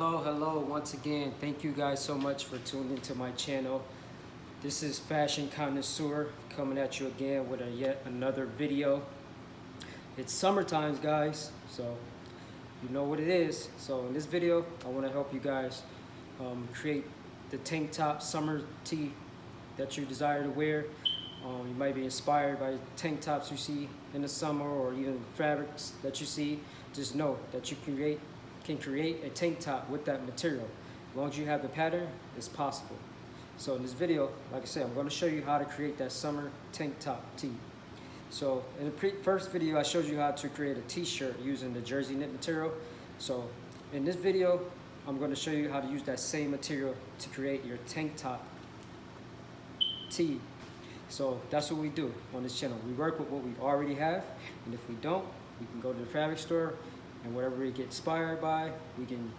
Hello once again. Thank you guys so much for tuning into my channel. This is Fashion Connoisseur coming at you again with yet another video. It's summertime, guys, so you know what it is. So in this video, I want to help you guys create the tank top summer tee that you desire to wear. You might be inspired by tank tops you see in the summer or even fabrics that you see. Just know that you can create a tank top with that material. As long as you have the pattern, it's possible. So in this video, like I said, I'm going to show you how to create that summer tank top tee. So in the first video, I showed you how to create a t-shirt using the jersey knit material. So in this video, I'm going to show you how to use that same material to create your tank top tee. So that's what we do on this channel. We work with what we already have, and if we don't, we can go to the fabric store, and whatever we get inspired by, we can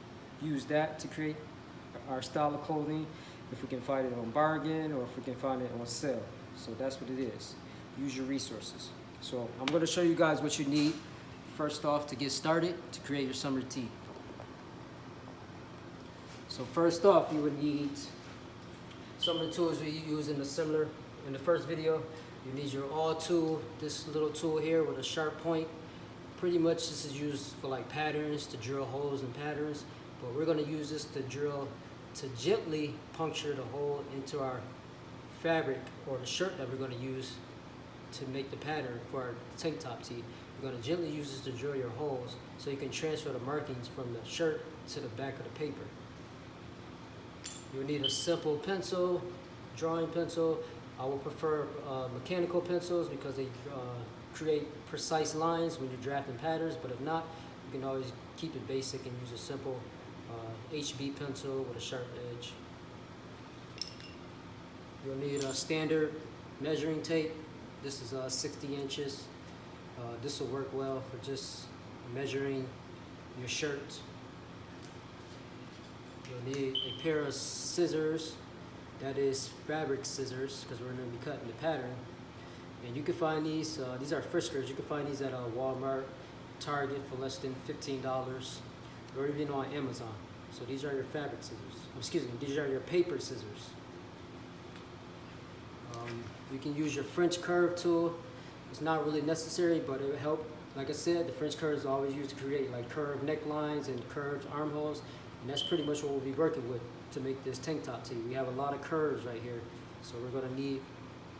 use that to create our style of clothing, if we can find it on bargain or if we can find it on sale. So that's what it is. Use your resources. So I'm going to show you guys what you need first off to get started to create your summer tee. So first off, you would need some of the tools we use in the first video. You need your awl tool, this little tool here with a sharp point. Pretty much this is used for like patterns, to drill holes in patterns, but we're going to use this to gently puncture the hole into our fabric or the shirt that we're going to use to make the pattern for our tank top tee. You're going to gently use this to drill your holes so you can transfer the markings from the shirt to the back of the paper. You'll need a simple pencil, drawing pencil. I would prefer mechanical pencils because they create precise lines when you're drafting patterns, but if not, you can always keep it basic and use a simple HB pencil with a sharp edge. You'll need a standard measuring tape. This is 60 inches. This will work well for just measuring your shirt. You'll need a pair of scissors. That is fabric scissors, because we're going to be cutting the pattern. And you can find these are Friskers. You can find these at Walmart, Target for less than $15, or even on Amazon. So these are your fabric scissors. Excuse me, these are your paper scissors. You can use your French curve tool. It's not really necessary, but it will help. Like I said, the French curve is always used to create like curved necklines and curved armholes, and that's pretty much what we'll be working with to make this tank top tee. We have a lot of curves right here, so we're going to need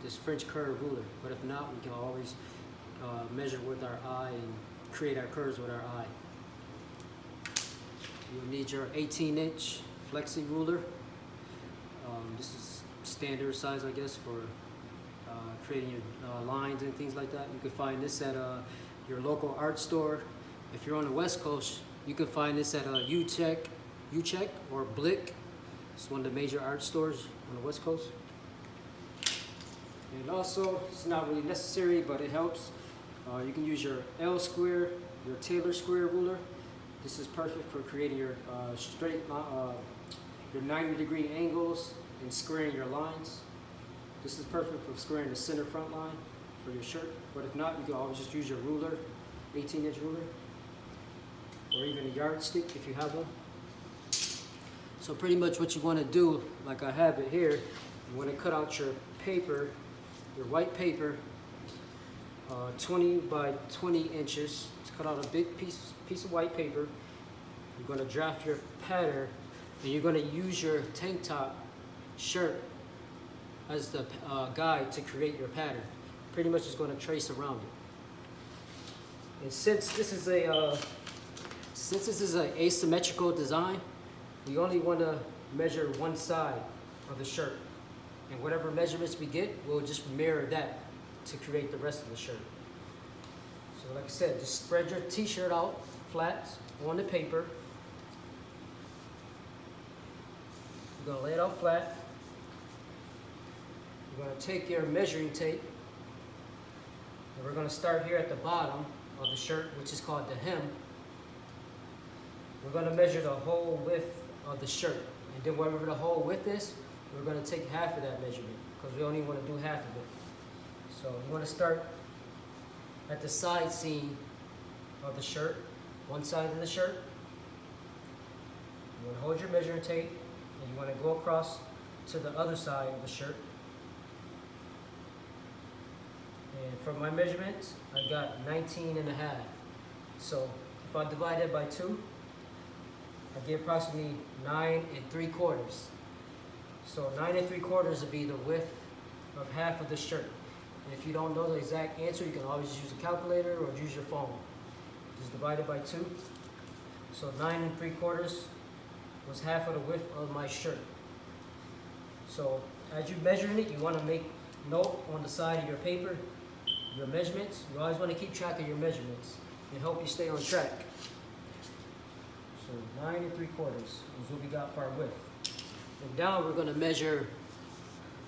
this French curve ruler. But if not, we can always measure with our eye and create our curves with our eye. You'll need your 18-inch flexi ruler. This is standard size, I guess, for creating your lines and things like that. You can find this at your local art store. If you're on the West Coast, you can find this at U-Check or Blick. It's one of the major art stores on the West Coast. And also, it's not really necessary, but it helps. You can use your L square, your Taylor square ruler. This is perfect for creating your your 90-degree angles and squaring your lines. This is perfect for squaring the center front line for your shirt. But if not, you can always just use your ruler, 18-inch ruler, or even a yardstick if you have one. So pretty much what you want to do, like I have it here, you want to cut out your paper, your white paper, 20 by 20 inches. Just cut out a big piece of white paper. You're going to draft your pattern, and you're going to use your tank top shirt as the guide to create your pattern. Pretty much just going to trace around it. And since this is an asymmetrical design, we only want to measure one side of the shirt. And whatever measurements we get, we'll just mirror that to create the rest of the shirt. So like I said, just spread your t-shirt out flat on the paper. You're going to lay it out flat. You're going to take your measuring tape, and we're going to start here at the bottom of the shirt, which is called the hem. We're going to measure the whole width of the shirt, and then wherever the whole width is, we're going to take half of that measurement, because we only want to do half of it. So you want to start at the side seam of the shirt, one side of the shirt. You want to hold your measuring tape and you want to go across to the other side of the shirt. And for my measurements, I got 19 and a half. So if I divide that by 2, I get approximately 9 3/4. So 9 3/4 would be the width of half of the shirt. And if you don't know the exact answer, you can always use a calculator or use your phone. Just divide it by 2. So 9 3/4 was half of the width of my shirt. So as you're measuring it, you want to make note on the side of your paper, your measurements. You always want to keep track of your measurements and help you stay on track. So 9 3/4 is what we got for our width. And now we're going to measure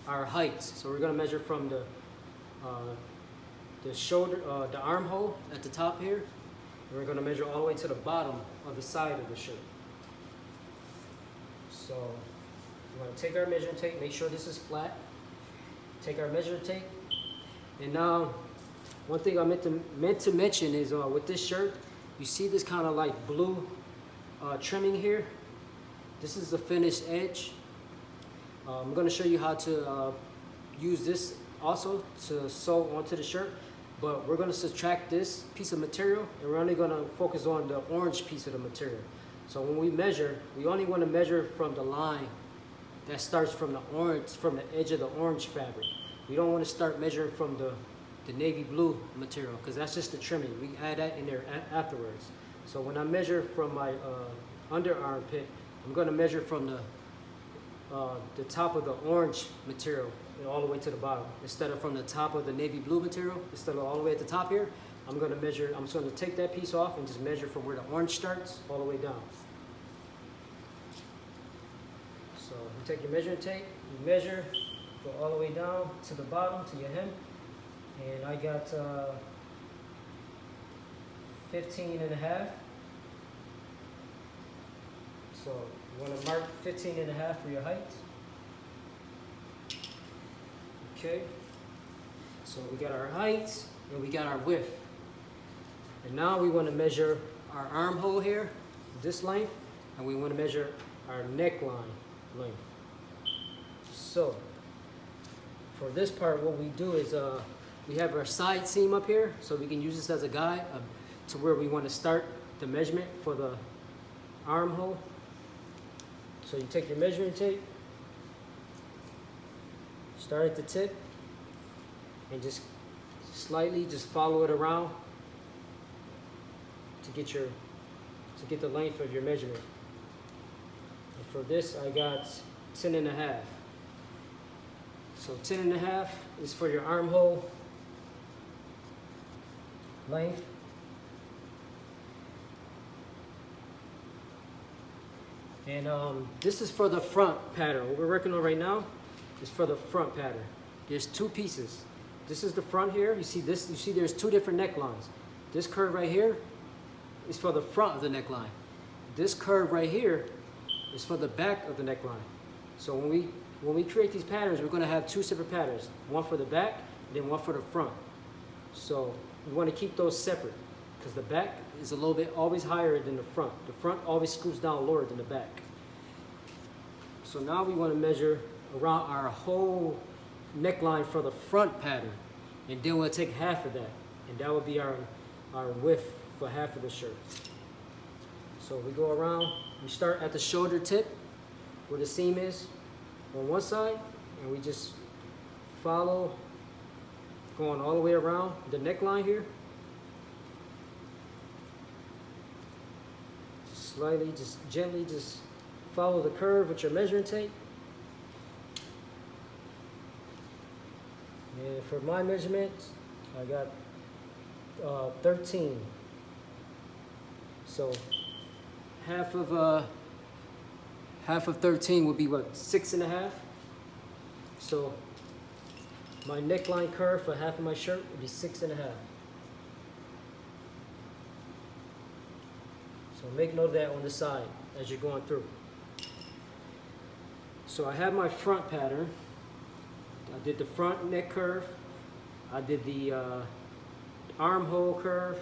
our heights. So we're going to measure from the shoulder, the armhole at the top here. And we're going to measure all the way to the bottom of the side of the shirt. So we're going to take our measuring tape, make sure this is flat. Take our measuring tape. And now, one thing I meant to mention is with this shirt, you see this kind of like blue trimming here. This is the finished edge. I'm going to show you how to use this also to sew onto the shirt, but we're going to subtract this piece of material and we're only going to focus on the orange piece of the material. So when we measure, we only want to measure from the line that starts from the orange, from the edge of the orange fabric. We don't want to start measuring from the navy blue material because that's just the trimming. We add that in there afterwards. So when I measure from my underarm pit, I'm going to measure from the top of the orange material and all the way to the bottom. Instead of from the top of the navy blue material, instead of all the way at the top here, I'm going to measure, I'm just going to take that piece off and just measure from where the orange starts all the way down. So you take your measuring tape, you measure, go all the way down to the bottom, to your hem. And I got 15 and a half. So you want to mark 15 and a half for your height. Okay. So we got our height and we got our width. And now we want to measure our armhole here, this length, and we want to measure our neckline length. So for this part, what we do is we have our side seam up here, so we can use this as a guide to where we want to start the measurement for the armhole. So you take your measuring tape, start at the tip, and just slightly just follow it around to get the length of your measurement. And for this, I got 10 and a half. So 10 and a half is for your armhole length. And this is for the front pattern. What we're working on right now is for the front pattern. There's 2 pieces. This is the front here. You see this? You see there's 2 different necklines. This curve right here is for the front of the neckline. This curve right here is for the back of the neckline. So when we create these patterns, we're going to have 2 separate patterns. One for the back, and then one for the front. So we want to keep those separate because the back is a little bit always higher than the front. The front always scoops down lower than the back. So now we want to measure around our whole neckline for the front pattern. And then we'll take half of that. And that will be our width for half of the shirt. So we go around, we start at the shoulder tip where the seam is on one side, and we just follow going all the way around the neckline here. Just slightly, just gently, just follow the curve with your measuring tape. And for my measurements, I got 13. So half of 13 would be what, 6 and a half? So my neckline curve for half of my shirt would be 6 and a half. So make note of that on the side as you're going through. So I have my front pattern. I did the front neck curve. I did the armhole curve.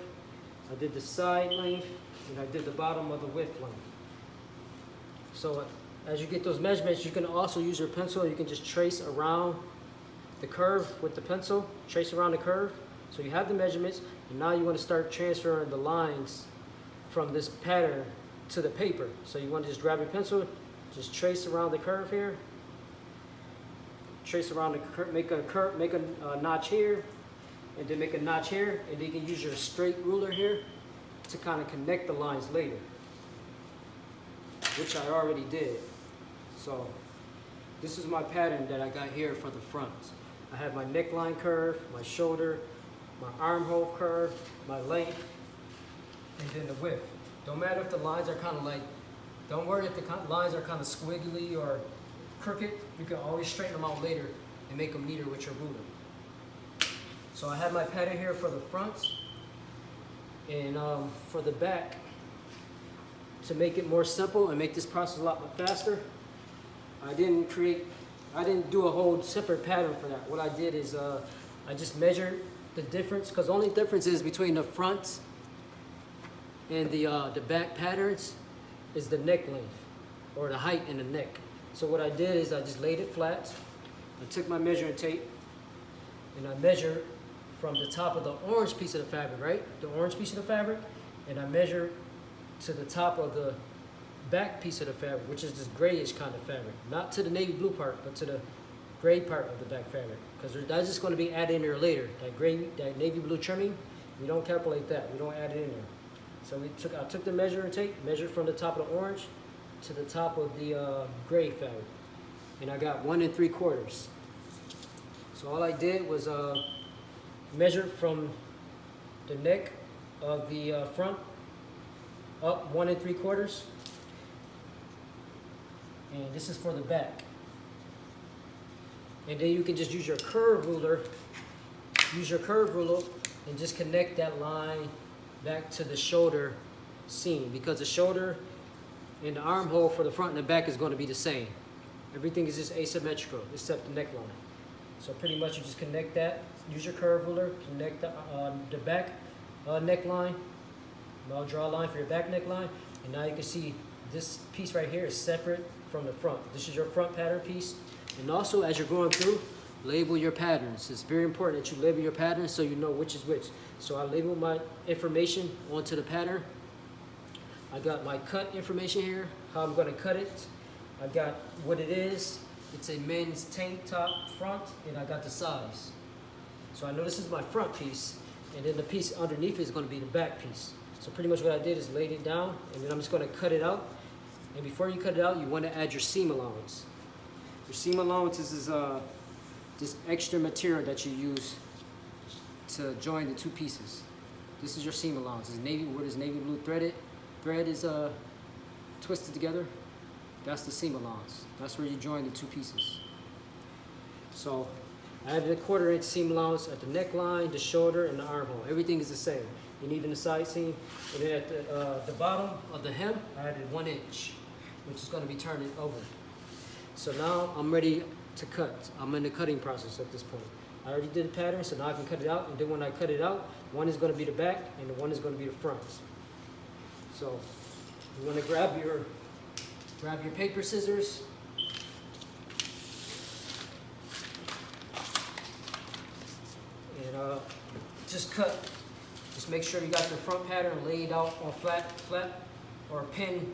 I did the side length, and I did the bottom of the width length. So as you get those measurements, you can also use your pencil. You can just trace around the curve with the pencil, trace around the curve. So you have the measurements, and now you want to start transferring the lines from this pattern to the paper. So you want to just grab your pencil, just trace around the curve here, trace around the curve, make a notch here, and then make a notch here, and then you can use your straight ruler here to kind of connect the lines later, which I already did. So this is my pattern that I got here for the front. I have my neckline curve, my shoulder, my armhole curve, my length, and then the width. Don't matter if the lines are kind of like, don't worry if the lines are kind of squiggly or crooked. You can always straighten them out later and make them neater with your ruler. So I have my pattern here for the front, and for the back, to make it more simple and make this process a lot more faster, I didn't do a whole separate pattern for that. What I did is I just measured the difference, because the only difference is between the front and the back patterns is the neck length, or the height in the neck. So what I did is I just laid it flat. I took my measuring tape and I measured from the top of the orange piece of the fabric, right? The orange piece of the fabric, and I measured to the top of the back piece of the fabric, which is this grayish kind of fabric. Not to the navy blue part, but to the gray part of the back fabric. Because that's just going to be added in there later. That navy blue trimming, we don't calculate that. We don't add it in there. So I took the measuring tape, measured from the top of the orange to the top of the gray fabric. And I got 1 3/4. So all I did was measure from the neck of the front up 1 3/4. And this is for the back. And then you can just use your curve ruler, and just connect that line back to the shoulder seam, because the shoulder and the armhole for the front and the back is going to be the same. Everything is just asymmetrical except the neckline. So pretty much you just connect that, use your curve ruler, connect the back neckline. I'll draw a line for your back neckline, and now you can see this piece right here is separate from the front. This is your front pattern piece. And also, as you're going through, label your patterns. It's very important that you label your patterns so you know which is which. So I label my information onto the pattern. I got my cut information here, how I'm going to cut it. I got what it is. It's a men's tank top front, and I got the size. So I know this is my front piece, and then the piece underneath is going to be the back piece. So pretty much what I did is laid it down, and then I'm just going to cut it out. And before you cut it out, you want to add your seam allowance. Your seam allowance is this extra material that you use to join the two pieces. This is your seam allowance. It's navy blue threaded. Thread is twisted together. That's the seam allowance. That's where you join the two pieces. So I added a 1/4 inch seam allowance at the neckline, the shoulder, and the armhole. Everything is the same. And even the side seam. And then at the bottom of the hem, I added 1 inch, which is going to be turning over. So now I'm ready to cut. I'm in the cutting process at this point. I already did the pattern, so now I can cut it out. And then when I cut it out, one is going to be the back, and the one is going to be the front. So you want to grab your paper scissors. And just cut. Just make sure you got your front pattern laid out on flat, or pinned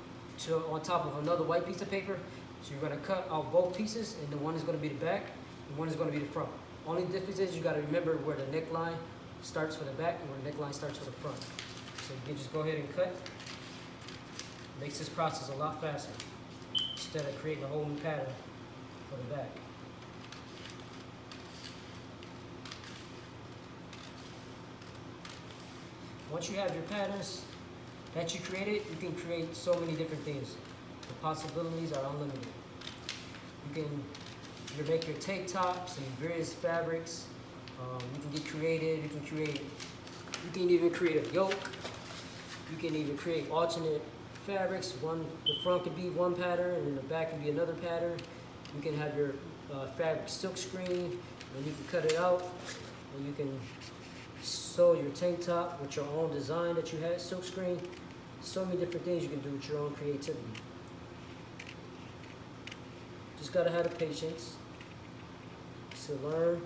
on top of another white piece of paper. So you're going to cut out both pieces, and the one is going to be the back, and one is going to be the front. Only difference is you got to remember where the neckline starts for the back and where the neckline starts for the front. So you can just go ahead and cut. Makes this process a lot faster instead of creating a whole new pattern for the back. Once you have your patterns that you created, you can create so many different things. The possibilities are unlimited. You make your tank tops in various fabrics. You can get creative. You can even create a yoke. You can even create alternate fabrics. The front could be one pattern, and then the back could be another pattern. You can have your fabric silk screen, and you can cut it out, and you can sew your tank top with your own design that you had silk screen. So many different things you can do with your own creativity. just gotta have the patience to learn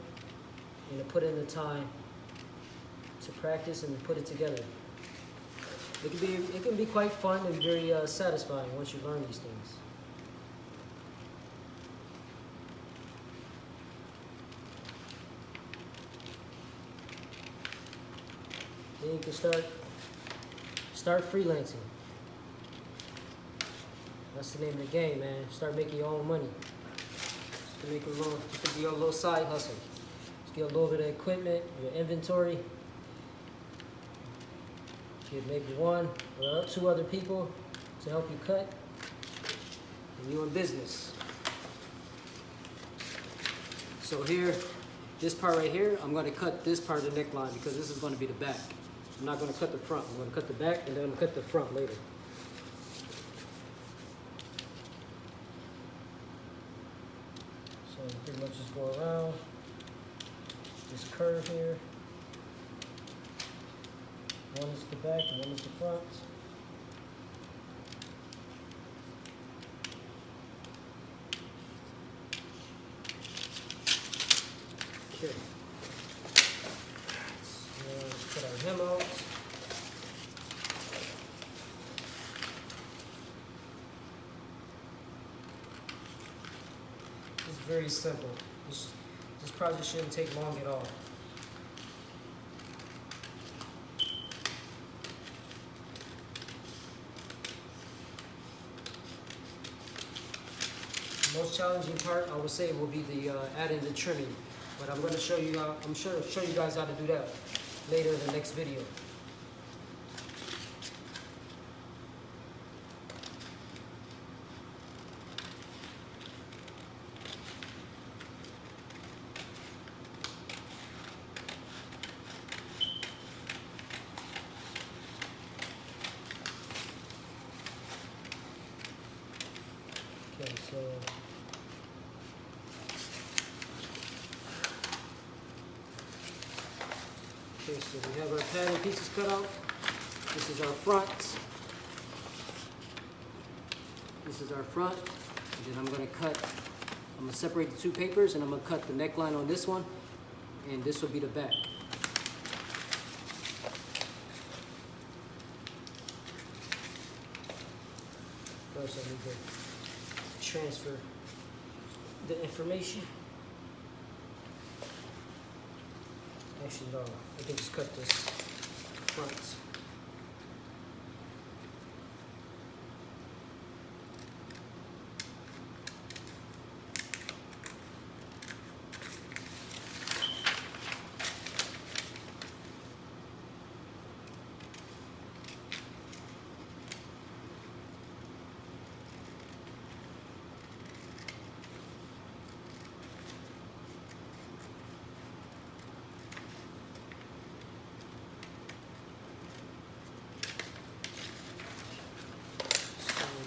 and to put in the time to practice and put it together. It can be quite fun and very satisfying once you learn these things. Then you can start freelancing. That's the name of the game, man. Start making your own money. Just to be your little side hustle. Just get a little bit of equipment, your inventory. Get maybe one or two other people to help you cut, and you in business. So here, this part right here, I'm going to cut this part of the neckline because this is going to be the back. I'm not going to cut the front. I'm going to cut the back and then I'm going to cut the front later. So pretty much just go around this curve here. One is the back and one is the front. Okay. Let's put our hem out. It's very simple. This project shouldn't take long at all. The most challenging part, I would say, will be the adding the trimming. But I'm going to show you. I'm sure show you guys how to do that later in the next video. Okay, so. Okay, so we have our pattern pieces cut out. This is our front. This is our front. And then I'm going to separate the two papers and I'm going to cut the neckline on this one. And this will be the back. First I need to transfer the information. Actually, no, I can just cut this front.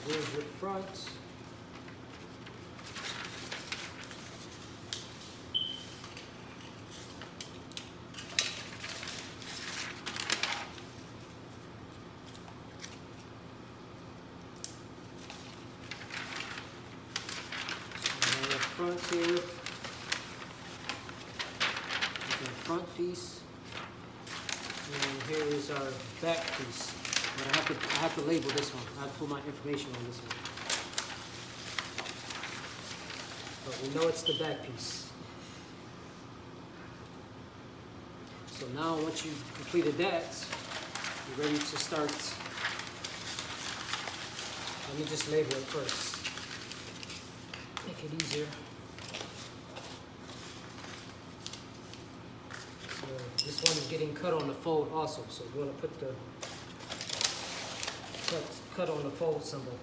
Here's your front. So the front here. This is our front piece. And here is our back piece. But I have to label this one. I have to put my information on this one. But we know it's the back piece. So now once you've completed that, you're ready to start. Let me just label it first. Make it easier. So this one is getting cut on the fold also. So you want to put the cut on the fold symbol.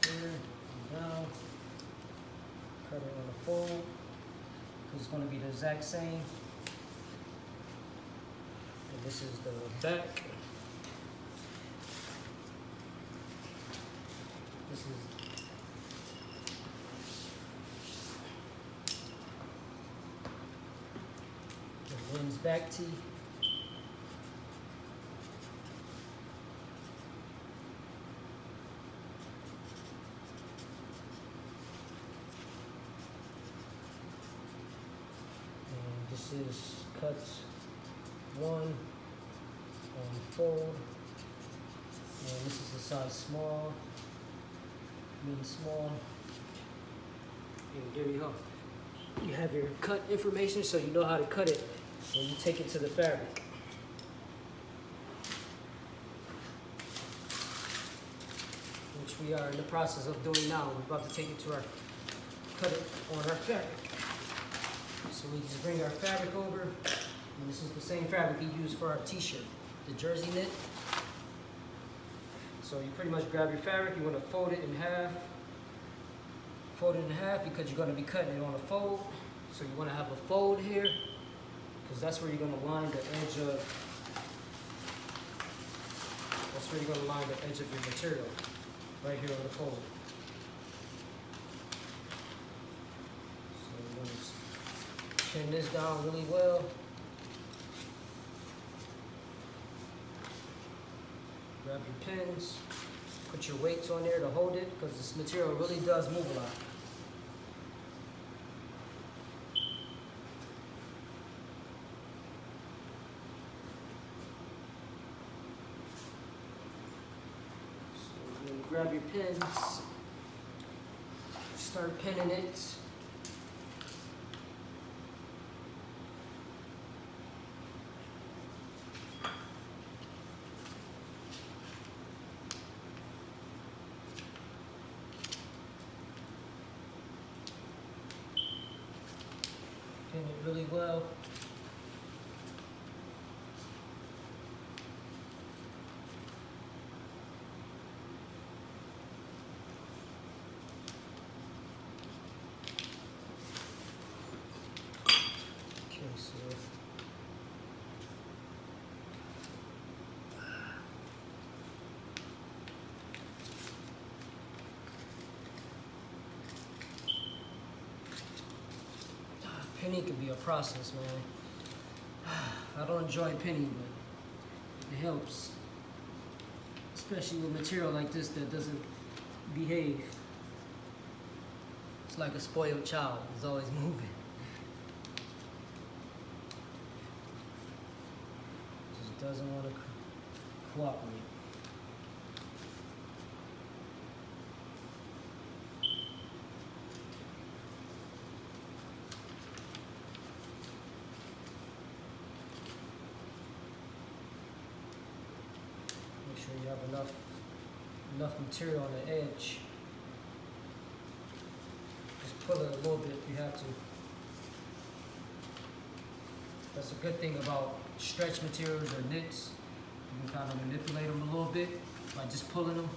So here and down, cut it on the fold because it's going to be the exact same. And this is the back. This is the women's back tee. This is cuts 1 on fold, and this is the size small, medium small. And there you go. You have your cut information, so you know how to cut it when you take it to the fabric. Which we are in the process of doing now. We're about to take it to our, cut it on our fabric. So we just bring our fabric over, and this is the same fabric we use for our t-shirt, the jersey knit. So you pretty much grab your fabric, you want to fold it in half. Fold it in half because you're going to be cutting it on a fold. So you want to have a fold here, because that's where you're going to line the edge of, that's where you're going to line the edge of your material, right here on the fold. So we're going to pin this down really well. Grab your pins, put your weights on there to hold it, because this material really does move a lot. Grab your pins, start pinning it. Pin it really well. So pinning can be a process, man. I don't enjoy pinning, but it helps, especially with material like this that doesn't behave. It's like a spoiled child, it's always moving. Doesn't want to cooperate. Make sure you have enough material on the edge. Just pull it a little bit if you have to. That's a good thing about stretch materials or knits. You can kind of manipulate them a little bit by just pulling them.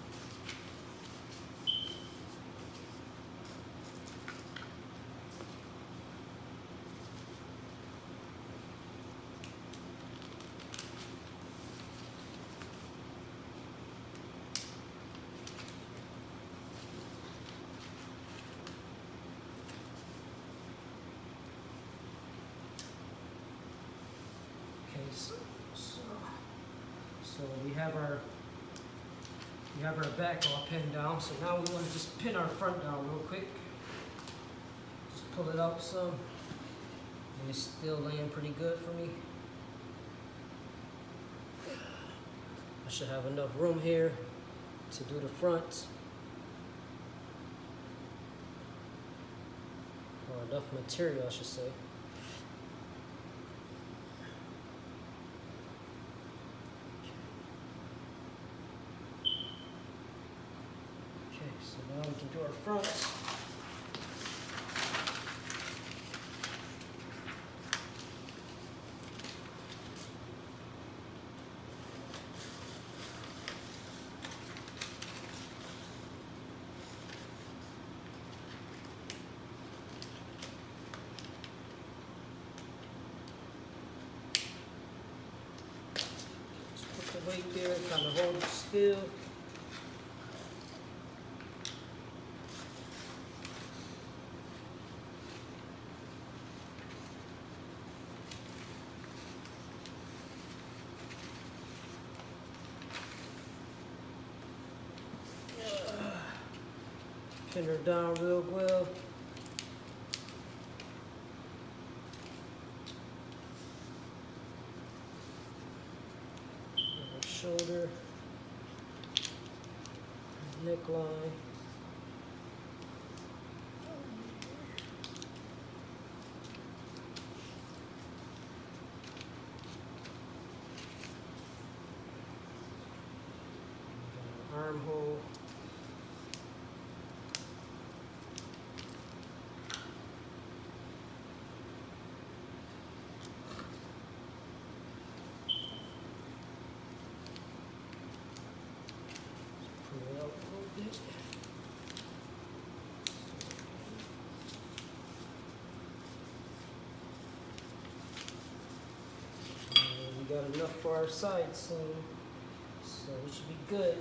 So we have our back all pinned down. So now we want to just pin our front down real quick. Just pull it up some, and it's still laying pretty good for me. I should have enough room here to do the front, or enough material, I should say. So now we can do our fronts. Just put the weight there, kind of hold it still. Pin her down real well. shoulder, neckline. Armhole. Pull it out a little bit. And we got enough for our side seam, so we should be good.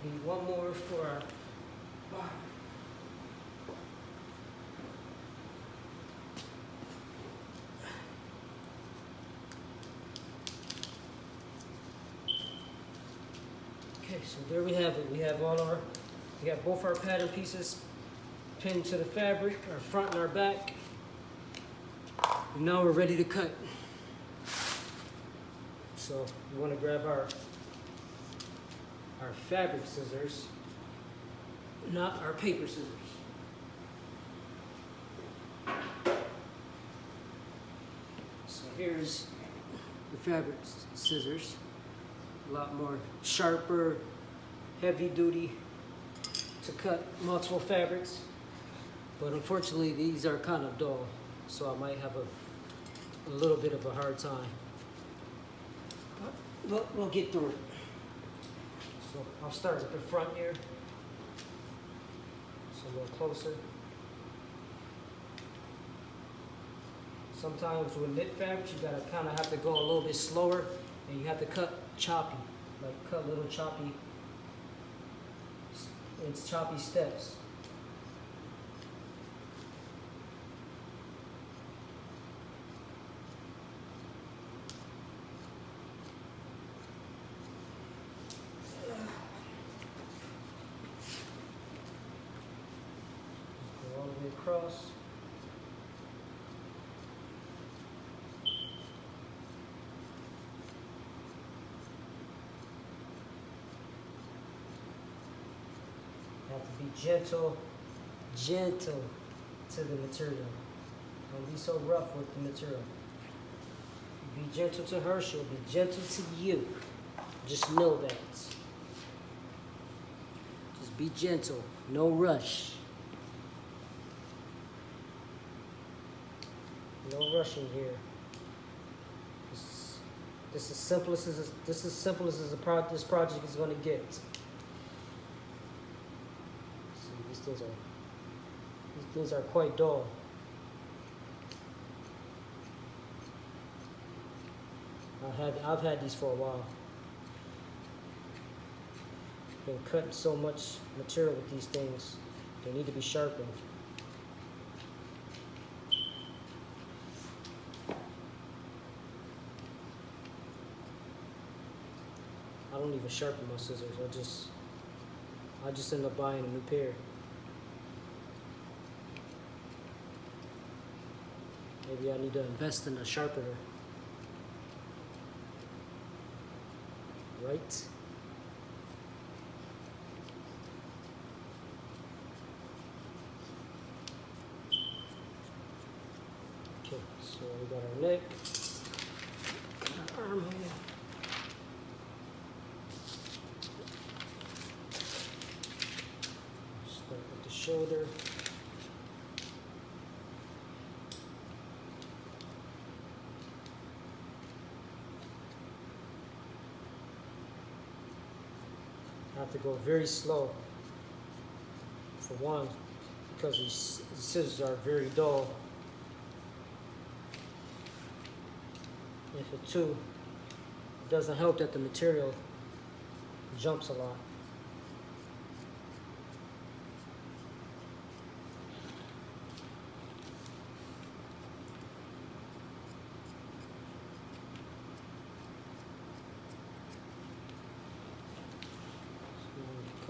We need one more for our bottom. Okay, so there we have it. We have both our pattern pieces pinned to the fabric, our front and our back. And now we're ready to cut. So we want to grab our fabric scissors, not our paper scissors. So here's the fabric scissors. A lot more sharper, heavy duty to cut multiple fabrics. But unfortunately, these are kind of dull, so I might have a little bit of a hard time. But we'll get through it. So I'll start with the front here. So a little closer. Sometimes with knit fabrics, you gotta kind of have to go a little bit slower, and you have to cut choppy, like cut little choppy. It's choppy steps. Go all the way across. Have to be gentle to the material. Don't be so rough with the material. Be gentle to her, she'll be gentle to you. Just know that. Just be gentle, no rush. No rushing here. This is simple as this project is going to get. These things are quite dull. I've had these for a while. Been cutting so much material with these things. They need to be sharpened. I don't even sharpen my scissors. I just end up buying a new pair. Maybe I need to invest in a sharpener. Right? Okay, so we got our neck, our armhole. Start with the shoulder. I have to go very slow, for one, because these scissors are very dull, and for two, it doesn't help that the material jumps a lot.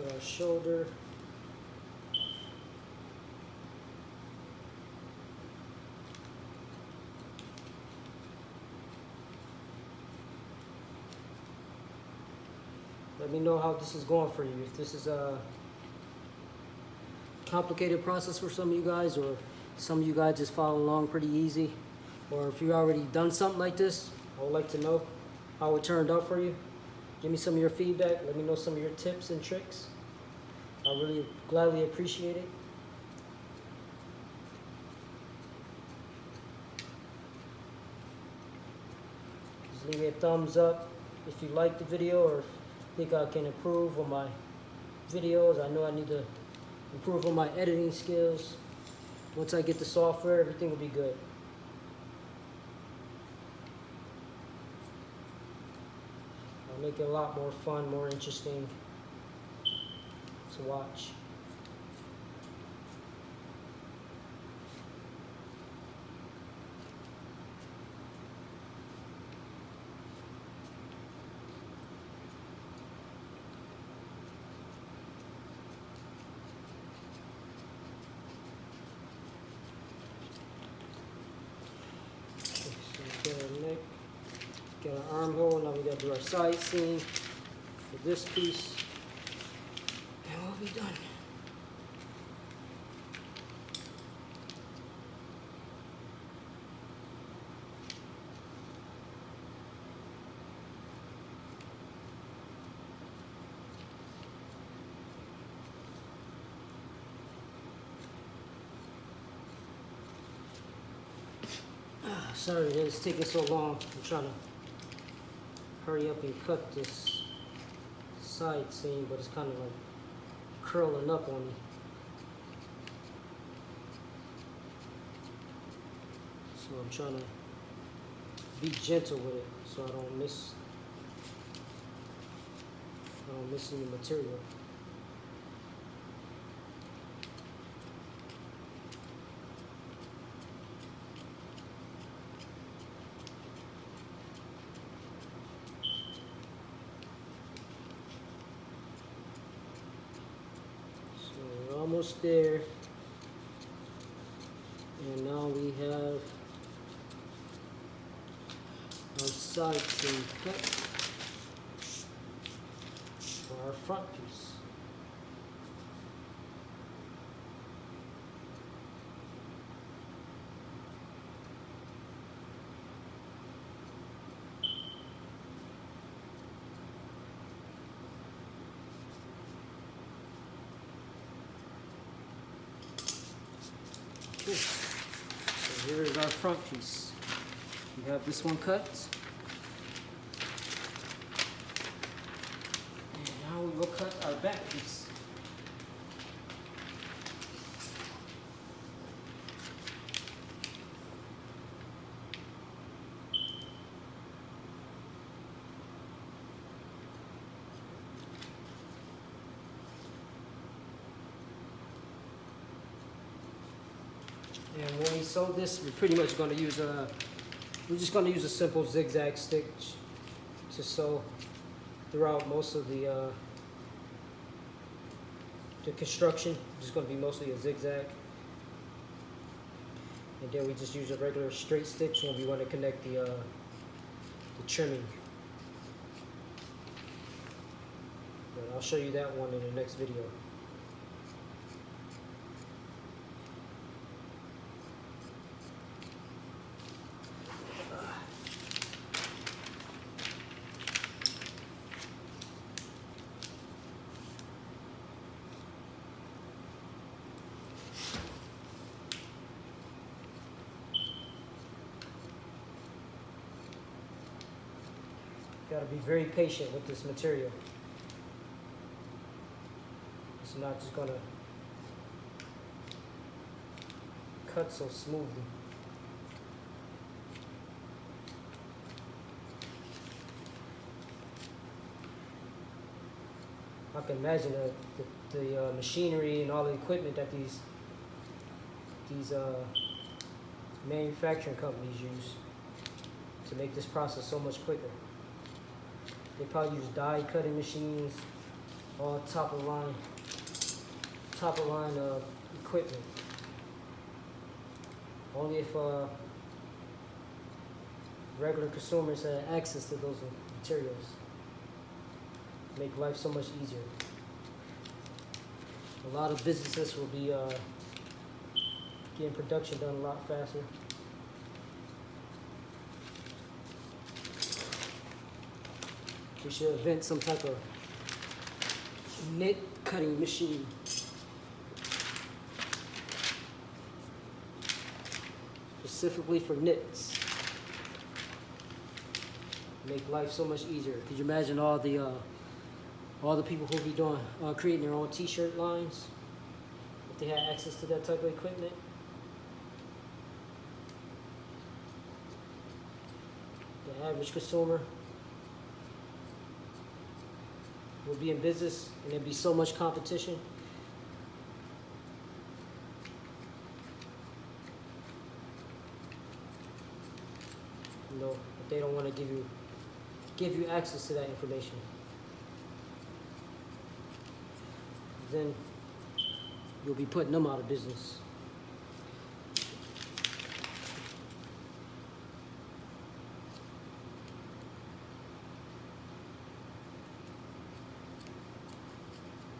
Cut our shoulder. Let me know how this is going for you. If this is a complicated process for some of you guys, or some of you guys just follow along pretty easy, or if you already done something like this, I would like to know how it turned out for you. Give me some of your feedback. Let me know some of your tips and tricks. I really gladly appreciate it. Just leave me a thumbs up if you like the video, or think I can improve on my videos. I know I need to improve on my editing skills. Once I get the software, everything will be good. I'll make it a lot more fun, more interesting to watch. Get our neck, get our armhole. Now we gotta do our side seam for this piece, and we'll be done. Sorry that it's taking so long. I'm trying to hurry up and cut this side seam, but it's kind of like curling up on me. So I'm trying to be gentle with it so I don't miss any material. Almost there, and now we have our side seam cut for our front piece. So here is our front piece. We have this one cut. And now we will cut our back piece. And when we sew this, we're pretty much going to use we're just going to use a simple zigzag stitch to sew throughout most of the construction. Just going to be mostly a zigzag. And then we just use a regular straight stitch when we want to connect the trimming. But I'll show you that one in the next video. Got to be very patient with this material. It's not just going to cut so smoothly. I can imagine the machinery and all the equipment that these manufacturing companies use to make this process so much quicker. They probably use die cutting machines all top of line equipment. Only if regular consumers had access to those materials. Make life so much easier. A lot of businesses will be getting production done a lot faster. We should invent some type of knit cutting machine. Specifically for knits. Make life so much easier. Could you imagine all the people who be doing creating their own t-shirt lines if they had access to that type of equipment? The average consumer would be in business and there'd be so much competition. You know, but they don't want to give you access to that information. Then you'll be putting them out of business.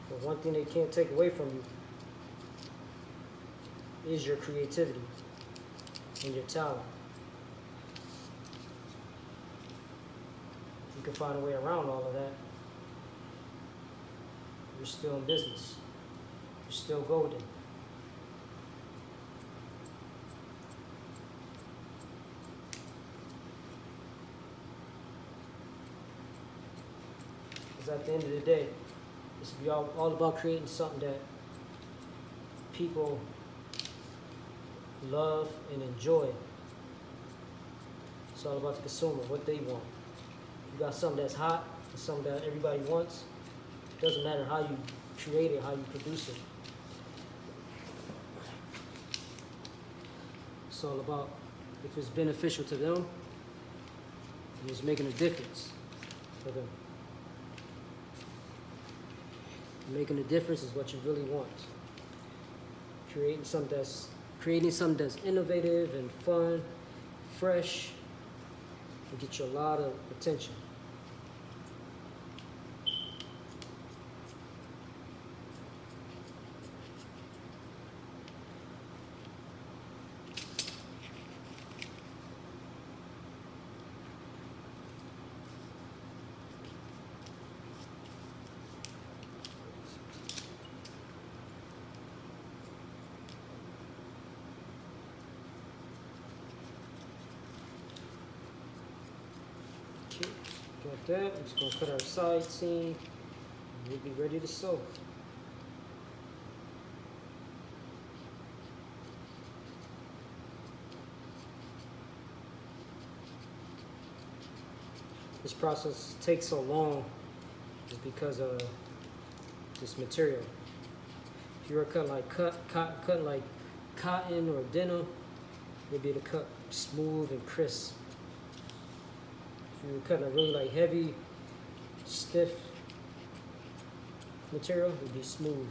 But one thing they can't take away from you is your creativity and your talent. You can find a way around all of that. You're still in business. You're still golden. Because at the end of the day, it's all about creating something that people love and enjoy. It's all about the consumer, what they want. You got something that's hot, and something that everybody wants. It doesn't matter how you create it, how you produce it. It's all about if it's beneficial to them and it's making a difference for them. Making a difference is what you really want. Creating something that's innovative and fun, fresh, will get you a lot of attention. Got that. We're just going to cut our side seam and we'll be ready to sew. This process takes so long is because of this material. If you were cutting like cotton or denim, you'd be able to cut smooth and crisp. If you were cutting a really like heavy, stiff material, it would be smooth.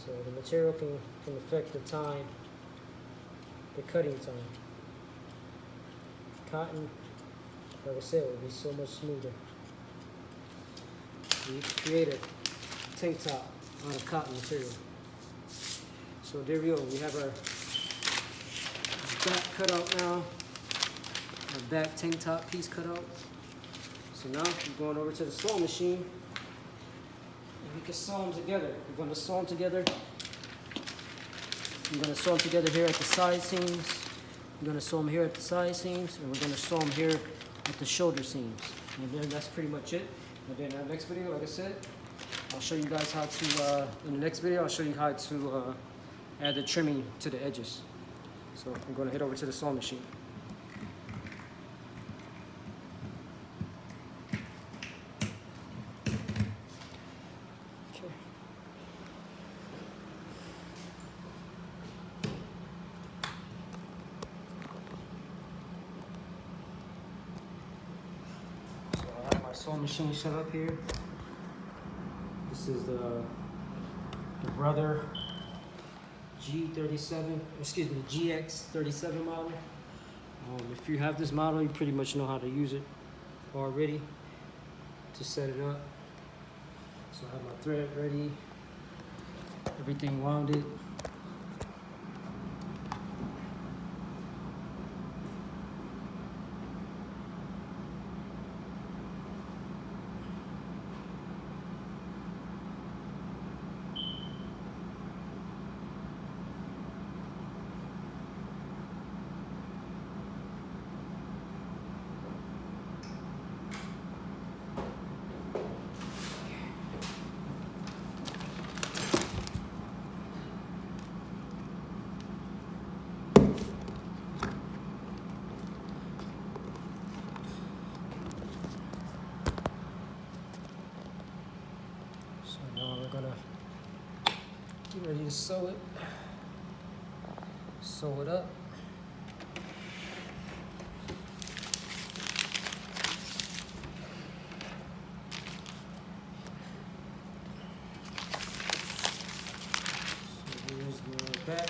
So the material can affect the time, the cutting time. Cotton, like I said, would be so much smoother. You can create a tank top out of cotton material. So there we go. We have our back cut out now. Our back tank top piece cut out. So now we're going over to the sewing machine and we can sew them together. We're going to sew them together. I'm going to sew them together here at the side seams. We're going to sew them here at the side seams, and we're going to sew them here at the shoulder seams. And then that's pretty much it. And then in our next video, like I said, I'll show you guys how to, in the next video, I'll show you how to add the trimming to the edges. So I'm going to head over to the sewing machine. sewing machine set up here. This is the Brother G37, excuse me, GX37 model. If you have this model, you pretty much know how to use it already to set it up. So I have my thread ready, everything wounded. So now we're gonna get ready to sew it. Sew it up. So here's the back.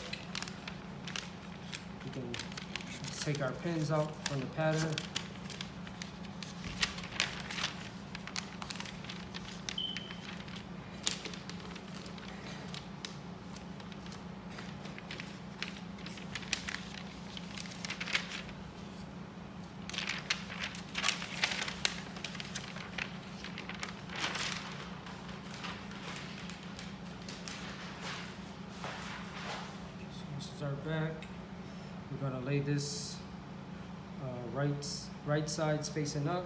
We can take our pins out from the pattern. This is our back. We're gonna lay this right side's facing up.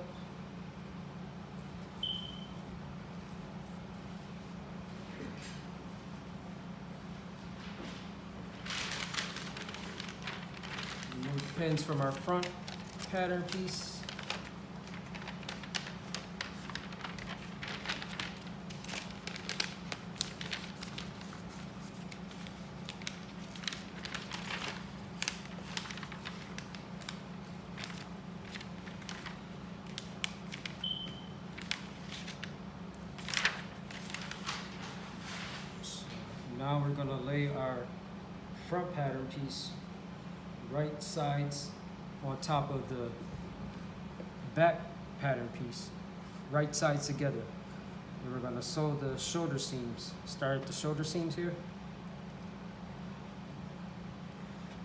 Remove pins from our front pattern piece. Now we're gonna lay our front pattern piece right sides on top of the back pattern piece, right sides together. And we're gonna sew the shoulder seams. Start at the shoulder seams here.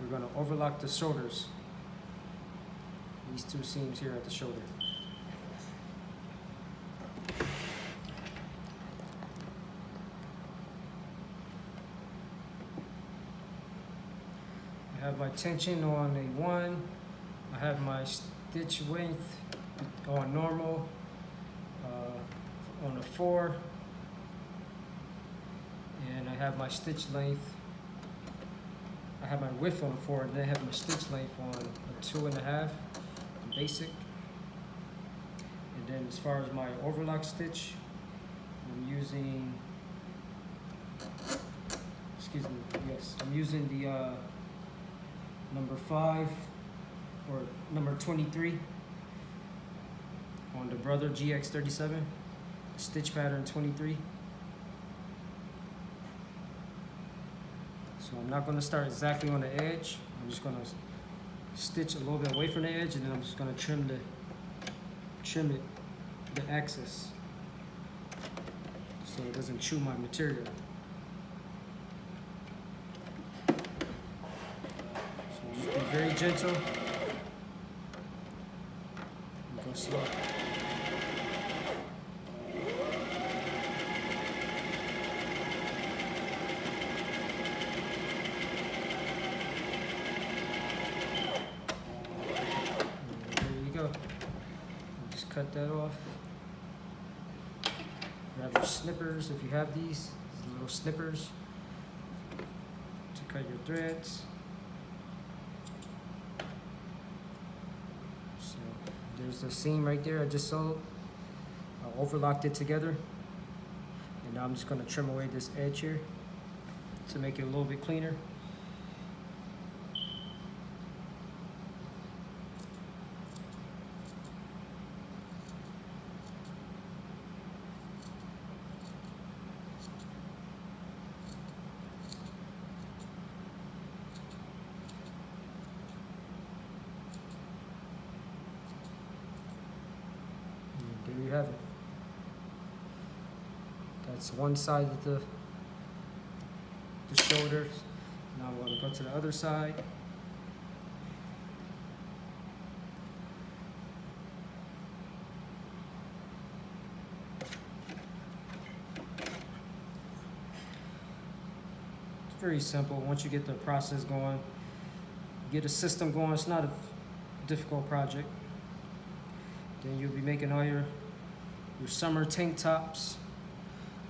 We're gonna overlock the shoulders. These two seams here at the shoulder. I have my tension on a 1. I have my stitch length on normal on a 4. And I have my stitch length. I have my width on a 4, and then I have my stitch length on a 2.5, basic. And then as far as my overlock stitch, I'm using, I'm using the number 5 or number 23 on the Brother GX37, stitch pattern 23. So I'm not going to start exactly on the edge. I'm just going to stitch a little bit away from the edge, and then I'm just going to trim the axis so it doesn't chew my material. Just be very gentle and go slow. And there you go. Just cut that off. Grab your snippers if you have these little snippers to cut your threads. There's a seam right there I just sewed. I overlocked it together. And now I'm just going to trim away this edge here to make it a little bit cleaner. have it. That's one side of the shoulders. Now I'm going to go to the other side. It's very simple. Once you get the process going, get a system going, it's not a difficult project. Then you'll be making all your summer tank tops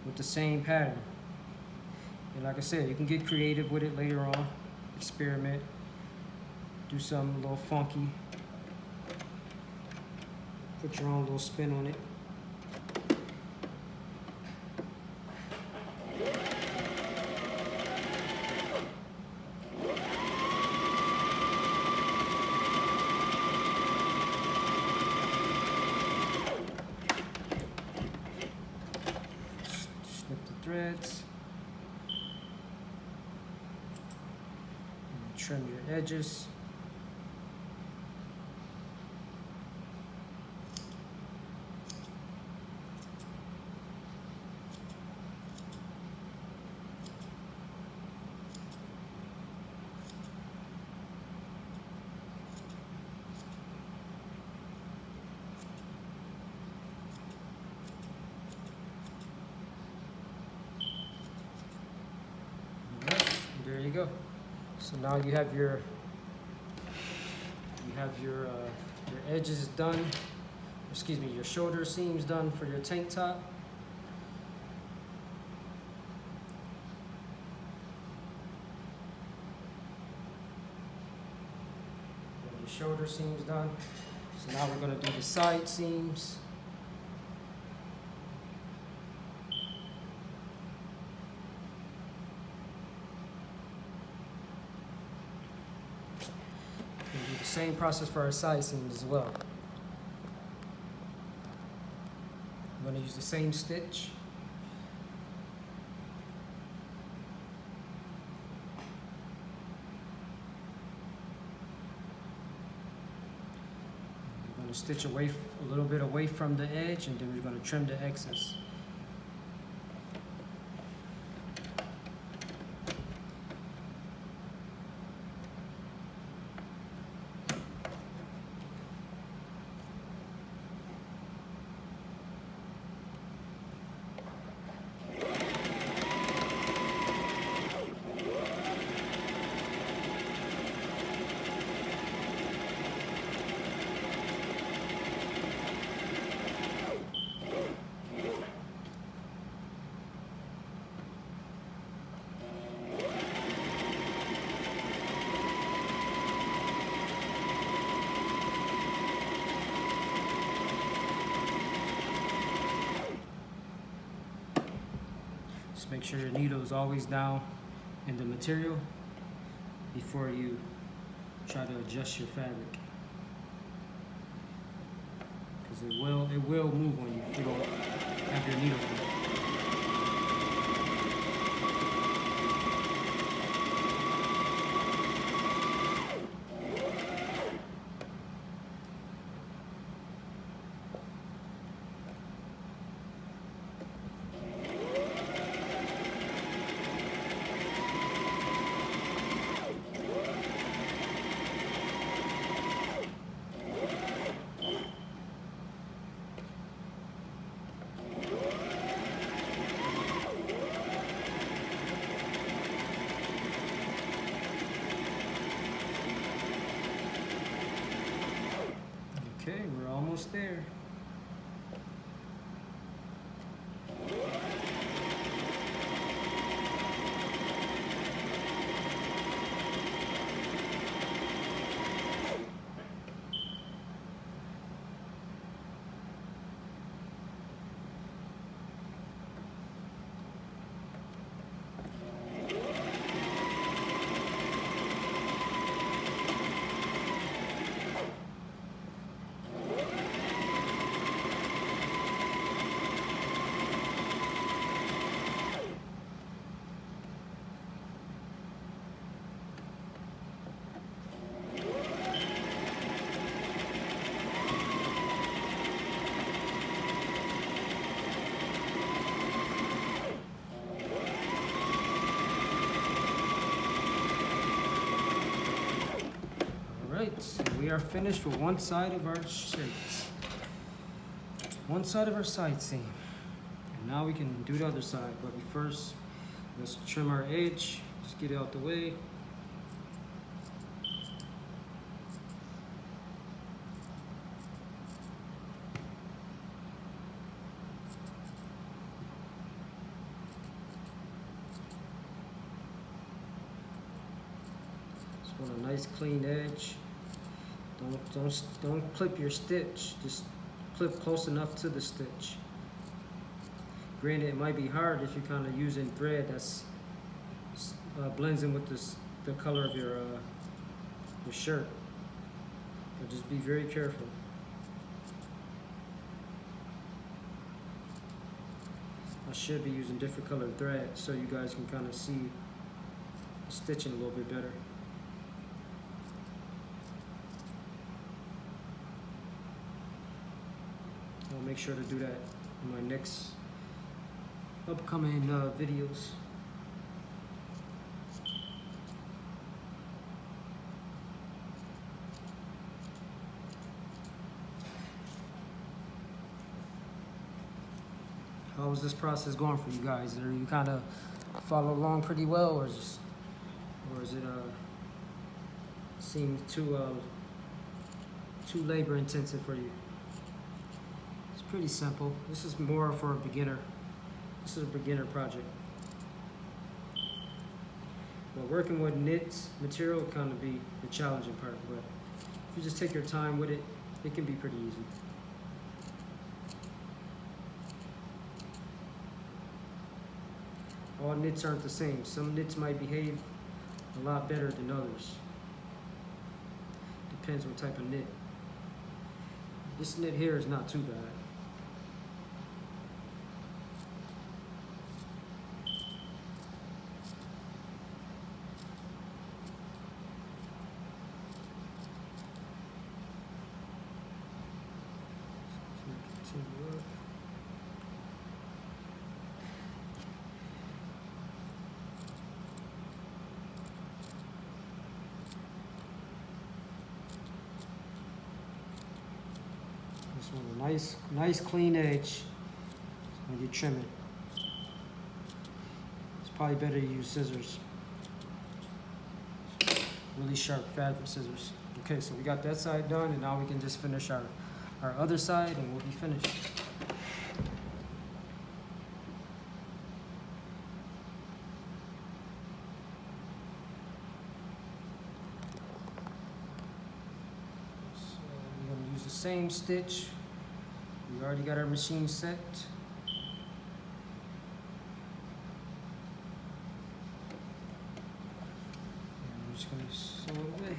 with the same pattern. And like I said, you can get creative with it later on, experiment, do something a little funky, put your own little spin on it. Snip the threads. Trim your edges. There you go. So now you have your edges done. Excuse me, your shoulder seams done for your tank top. Your shoulder seams done. So now we're going to do the side seams. Do the same process for our side seams as well. I'm going to use the same stitch. We're going to stitch away a little bit away from the edge, and then we're going to trim the excess. Just make sure your needle is always down in the material before you try to adjust your fabric, because it will move on you if you don't have your needle down. Okay, we're almost there. are finished with one side of our shirts. One side of our side seam. And now we can do the other side, but first, let's trim our edge. Just get it out the way. Just want a nice clean edge. Don't clip your stitch. Just clip close enough to the stitch. Granted, it might be hard if you're kind of using thread that's blends in with the color of your shirt. But just be very careful. I should be using different colored thread so you guys can kind of see the stitching a little bit better. I'll make sure to do that in my next upcoming videos. How is this process going for you guys? Are you kind of follow along pretty well, or is it seem too labor intensive for you? It's pretty simple. This is more for a beginner. This is a beginner project. But working with knits material can be the challenging part, but if you just take your time with it, it can be pretty easy. All knits aren't the same. Some knits might behave a lot better than others. Depends what type of knit. This knit here is not too bad. This one, a nice clean edge when you trim it. It's probably better to use scissors. Really sharp fabric scissors. Okay, so we got that side done, and now we can just finish our other side, and we'll be finished. The same stitch. We already got our machine set. And I'm just going to sew it away.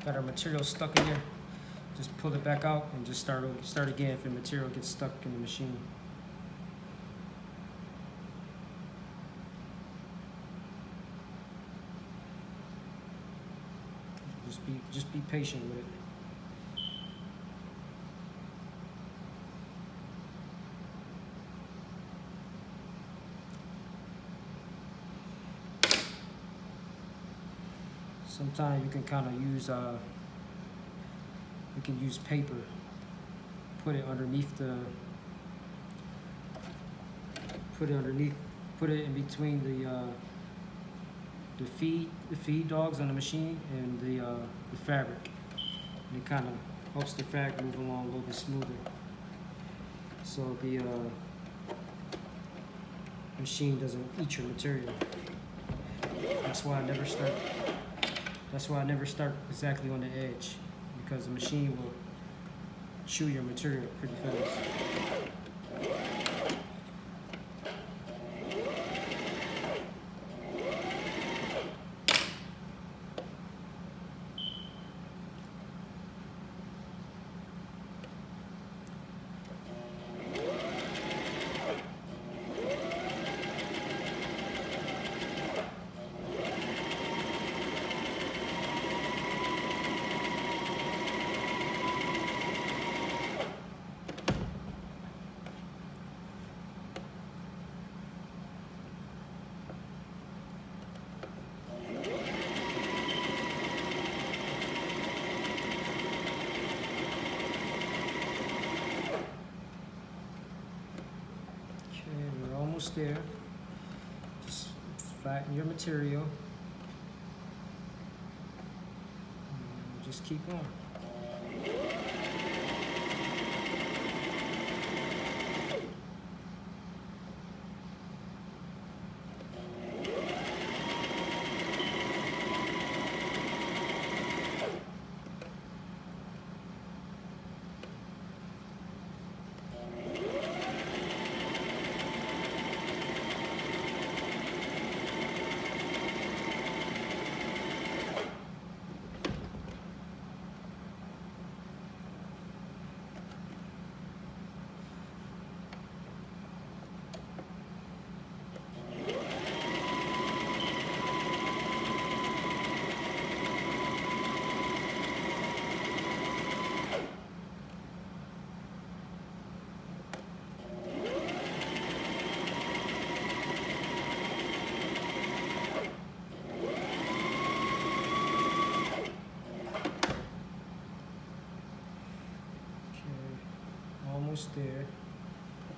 Got our material stuck in here. Just pull it back out and just start again if the material gets stuck in the machine. Just be patient with it. Sometimes you can kind of use paper, put it in between the feed dogs on the machine and the fabric, and it kind of helps the fabric move along a little bit smoother. So the machine doesn't eat your material. That's why I never start exactly on the edge, because the machine will chew your material pretty fast. almost there. Just flatten your material. And just keep going. Almost there.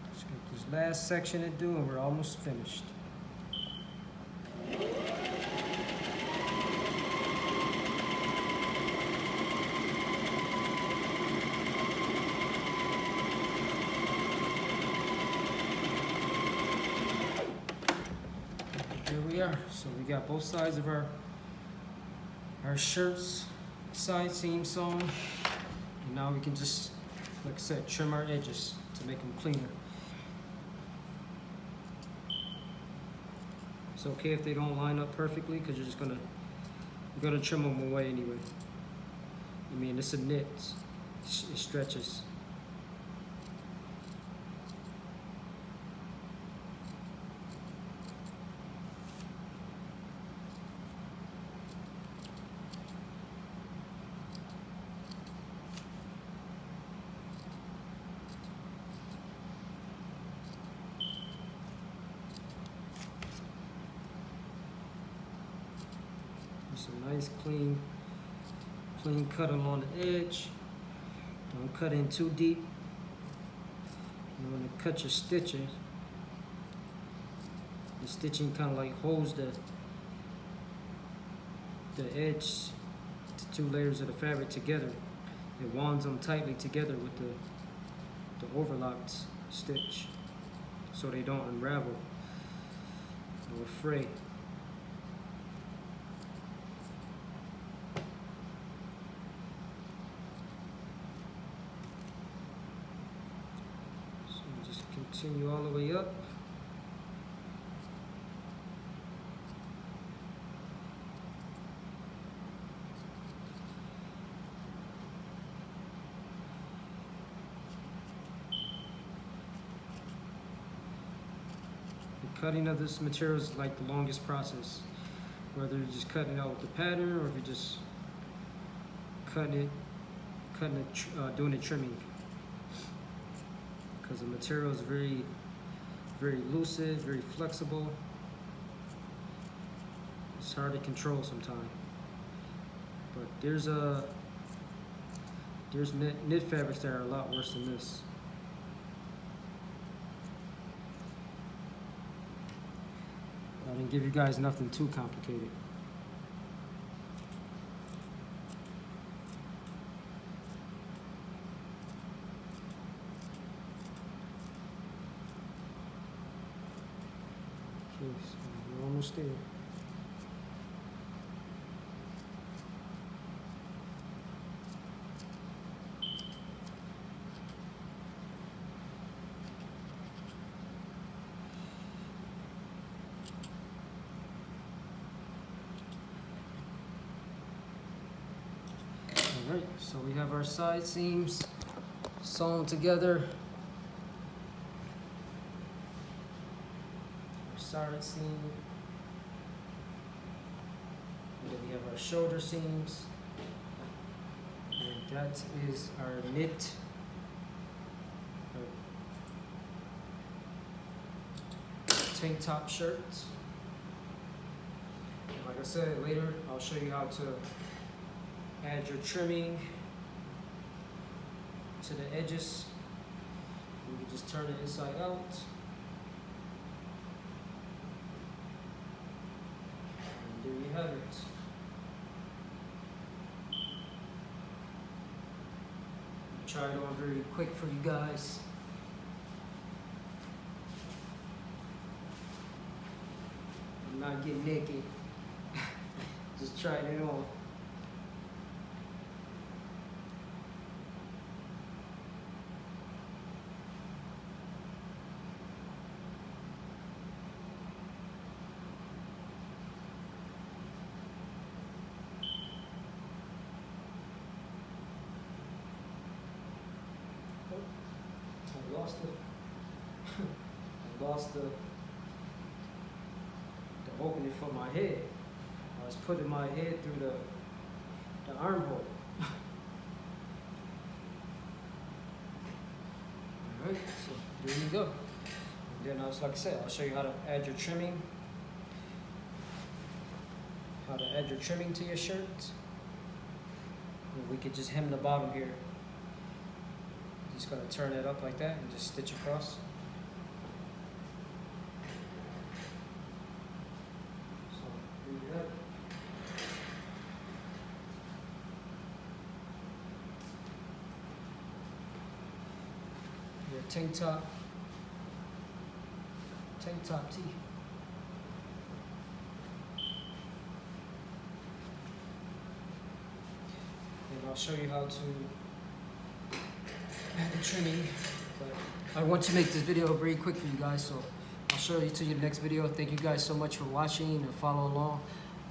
Let's get this last section to do and we're almost finished. Here we are. So we got both sides of our shirts side seam sewn. And now we can just, like I said, trim our edges to make them cleaner. It's okay if they don't line up perfectly because you're gonna trim them away anyway. I mean, it's a knit, it stretches. Just a nice clean cut along the edge. Don't cut in too deep. You want to cut your stitching. The stitching kind of like holds the edge, the two layers of the fabric together. It wands them tightly together with the overlocked stitch so they don't unravel or fray. Continue all the way up. The cutting of this material is like the longest process. Whether you're just cutting it out with the pattern or if you're just doing the trimming. Because the material is very, very lucid, very flexible. It's hard to control sometimes. But there's knit fabrics that are a lot worse than this. I didn't give you guys nothing too complicated. Okay, so we're almost there. All right, so we have our side seams sewn together. Side seam, and then we have our shoulder seams, and that is our knit, tank top shirt. Like I said, later I'll show you how to add your trimming to the edges. You can just turn it inside out. have it. Try it on very quick for you guys. I'm not getting naked. Just trying it on. I lost it. I lost the opening for my head. I was putting my head through the armhole. Alright, so there you go. And then like I said, I'll show you how to add your trimming. How to add your trimming to your shirt. And we could just hem the bottom here. Just gonna turn it up like that and just stitch across. So there you have it. Your tank top tee. And I'll show you how to add the trimming, but I want to make this video very quick for you guys, so I'll show you to your next video. Thank you guys so much for watching and follow along.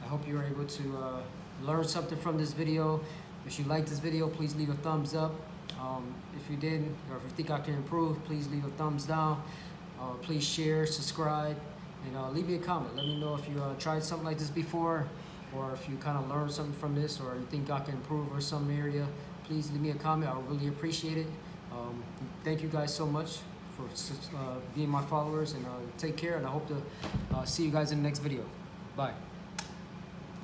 I hope you were able to learn something from this video. If you liked this video, please leave a thumbs up. If you didn't, or if you think I can improve, please leave a thumbs down. Please share, subscribe, and leave me a comment. Let me know if you tried something like this before, or if you kind of learned something from this, or you think I can improve or some area. Please leave me a comment. I would really appreciate it. Thank you guys so much for being my followers, and take care, and I hope to see you guys in the next video. Bye.